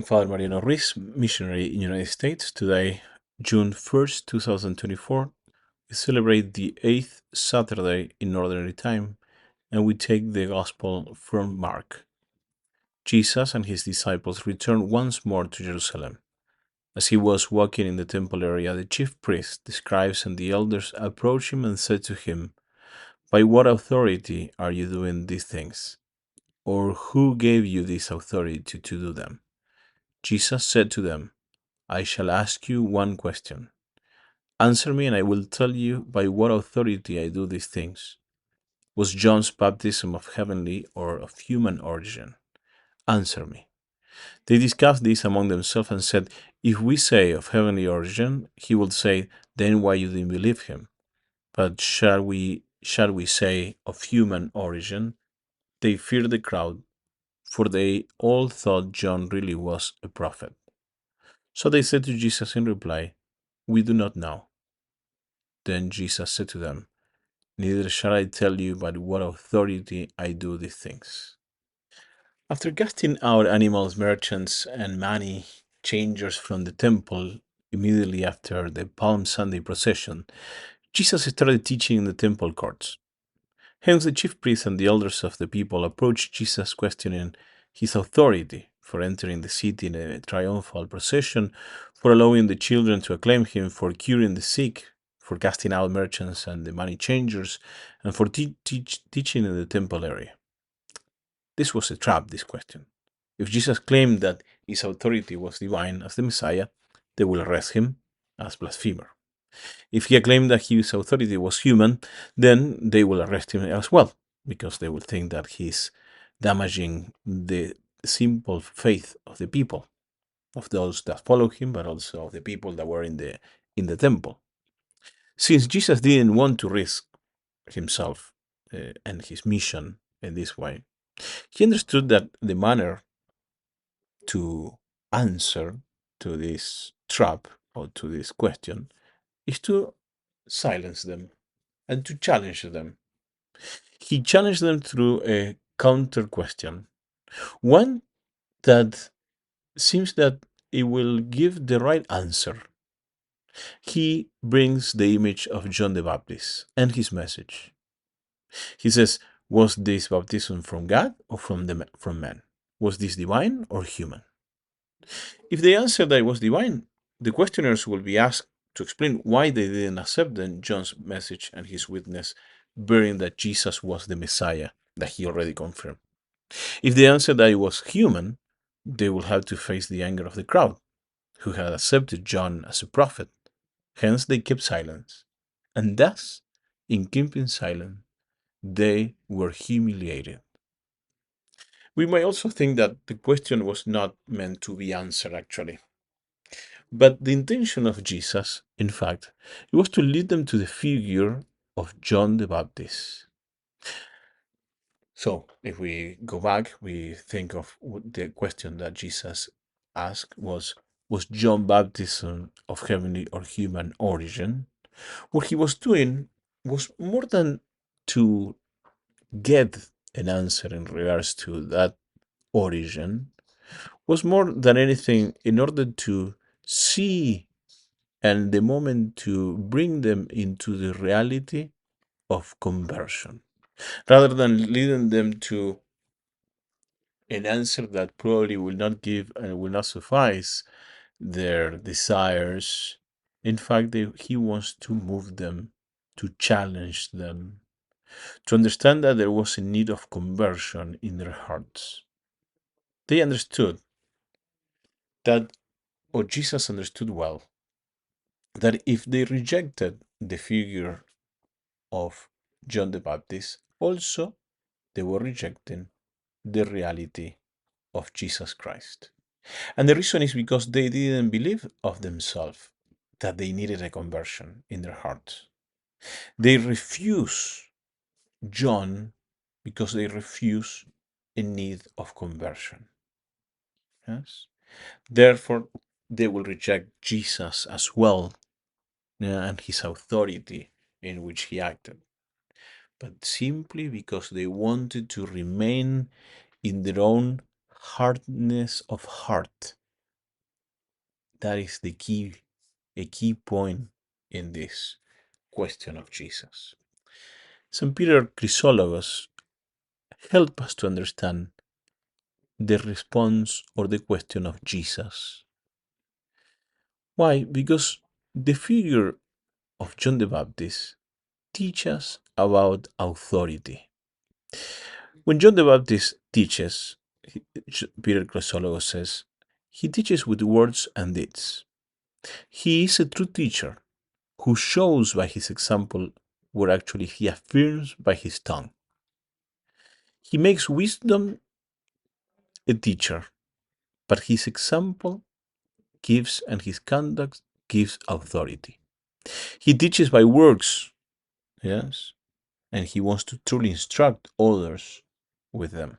Father Mariano Ruiz, missionary in United States. Today, June 1st, 2024, we celebrate the 8th Saturday in Ordinary Time, and we take the Gospel from Mark. Jesus and his disciples returned once more to Jerusalem. As he was walking in the temple area, the chief priests, the scribes, and the elders approached him and said to him, "By what authority are you doing these things? Or who gave you this authority to do them?" Jesus said to them, "I shall ask you one question. Answer me, and I will tell you by what authority I do these things. Was John's baptism of heavenly or of human origin? Answer me." They discussed this among themselves and said, "If we say of heavenly origin, he will say, 'Then why you didn't believe him?' But shall we say of human origin?" They feared the crowd, for they all thought John really was a prophet. So they said to Jesus in reply, "We do not know." Then Jesus said to them, "Neither shall I tell you by what authority I do these things." After casting out animals, merchants, and money changers from the temple immediately after the Palm Sunday procession, Jesus started teaching in the temple courts. Hence, the chief priests and the elders of the people approached Jesus, questioning his authority for entering the city in a triumphal procession, for allowing the children to acclaim him, for curing the sick, for casting out merchants and the money changers, and for teaching in the temple area. This was a trap, this question. If Jesus claimed that his authority was divine as the Messiah, they will arrest him as blasphemer. If he claimed that his authority was human, then they will arrest him as well, because they will think that he's damaging the simple faith of the people, of those that follow him, but also of the people that were in the temple. Since Jesus didn't want to risk himself and his mission in this way, he understood that the manner to answer to this trap or to this question is to silence them and to challenge them. He challenged them through a counter question, one that seems that it will give the right answer. He brings the image of John the Baptist and his message. He says, "Was this baptism from God or from man? Was this divine or human?" If they answer that it was divine, the questioners will be asked to explain why they didn't accept then John's message and his witness, bearing that Jesus was the Messiah that he already confirmed. If they answer that it was human, they will have to face the anger of the crowd, who had accepted John as a prophet. Hence, they kept silence. And thus, in keeping silent, they were humiliated. We may also think that the question was not meant to be answered, actually. But the intention of Jesus, in fact, it was to lead them to the figure of John the Baptist. So, if we go back, we think of the question that Jesus asked was John baptism of heavenly or human origin? What he was doing was more than to get an answer in regards to that origin, was more than anything in order to see and the moment to bring them into the reality of conversion, rather than leading them to an answer that probably will not give and will not suffice their desires. In fact, he wants to move them, to challenge them, to understand that there was a need of conversion in their hearts. They understood that, or Jesus understood well, that if they rejected the figure of John the Baptist, also they were rejecting the reality of Jesus Christ. And the reason is because they didn't believe of themselves that they needed a conversion in their hearts. They refuse John because they refuse a need of conversion. Yes? Therefore, they will reject Jesus as well, and his authority in which he acted, but simply because they wanted to remain in their own hardness of heart, That is a key point in this question of Jesus. St. Peter Chrysologus help us to understand the response or the question of Jesus. Why? Because the figure of John the Baptist teaches about authority. When John the Baptist teaches, Peter Chrysologus says, he teaches with words and deeds. He is a true teacher who shows by his example what actually he affirms by his tongue. He makes wisdom a teacher, but his example gives and his conduct gives authority. He teaches by works, yes, and he wants to truly instruct others with them.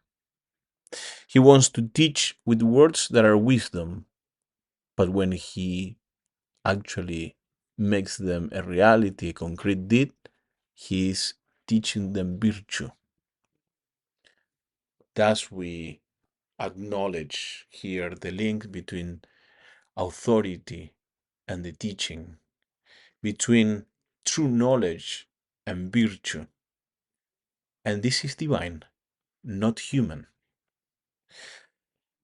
He wants to teach with words that are wisdom, but when he actually makes them a reality, a concrete deed, he is teaching them virtue. Thus, we acknowledge here the link between authority and the teaching, between true knowledge and virtue. And this is divine, not human.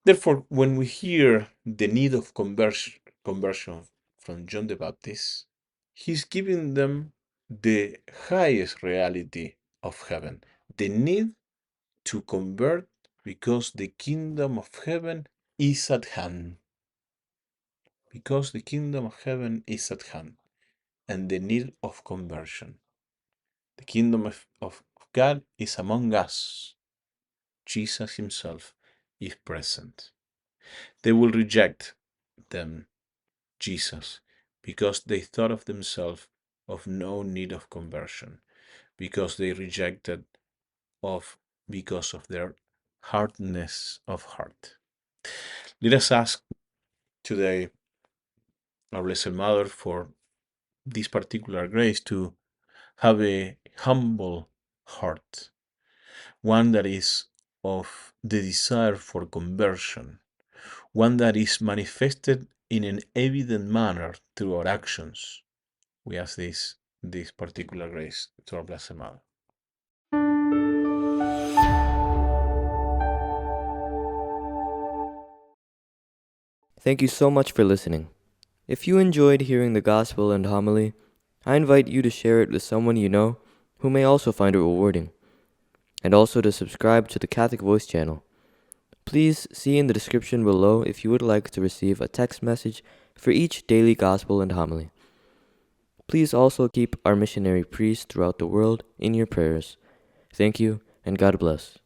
Therefore, when we hear the need of conversion from John the Baptist, he's giving them the highest reality of heaven, the need to convert because the kingdom of heaven is at hand. Because the kingdom of heaven is at hand, and the need of conversion. The kingdom of God is among us. Jesus himself is present. They will reject them, Jesus, because they thought of themselves of no need of conversion, because they rejected because of their hardness of heart. Let us ask today our Blessed Mother for this particular grace to have a humble heart, one that is of the desire for conversion, one that is manifested in an evident manner through our actions. We ask this particular grace to our Blessed Mother. Thank you so much for listening. If you enjoyed hearing the gospel and homily, I invite you to share it with someone you know who may also find it rewarding, and also to subscribe to the Catholic Voice channel. Please see in the description below if you would like to receive a text message for each daily gospel and homily. Please also keep our missionary priests throughout the world in your prayers. Thank you, and God bless.